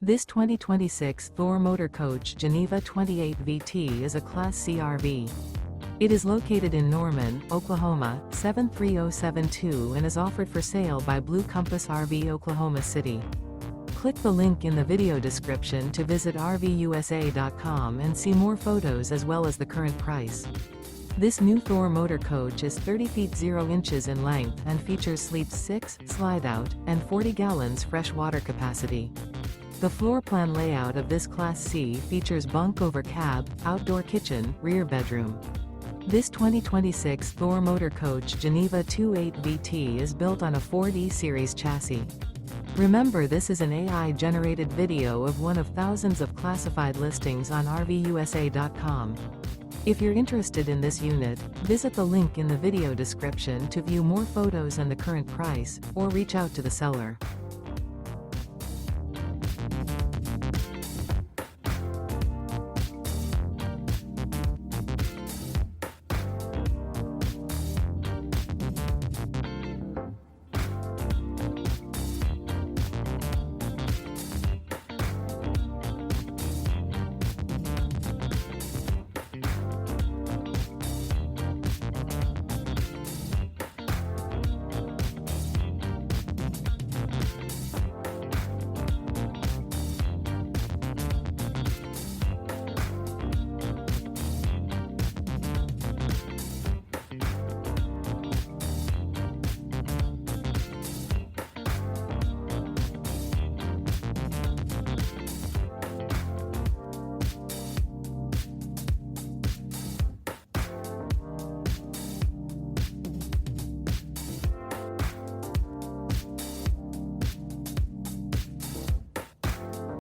This 2026 Thor Motor Coach Geneva 28 VT is a Class C RV. It is located in Norman, Oklahoma, 73072 and is offered for sale by Blue Compass RV Oklahoma City. Click the link in the video description to visit RVUSA.com and see more photos as well as the current price. This new Thor Motor Coach is 30 feet 0 inches in length and features sleeps 6, slide-out, and 40 gallons fresh water capacity. The floor plan layout of this Class C features bunk over cab, outdoor kitchen, rear bedroom. This 2026 Thor Motor Coach Geneva 28 VT is built on a 4D series chassis. Remember, this is an AI-generated video of one of thousands of classified listings on RVUSA.com. If you're interested in this unit, visit the link in the video description to view more photos and the current price, or reach out to the seller.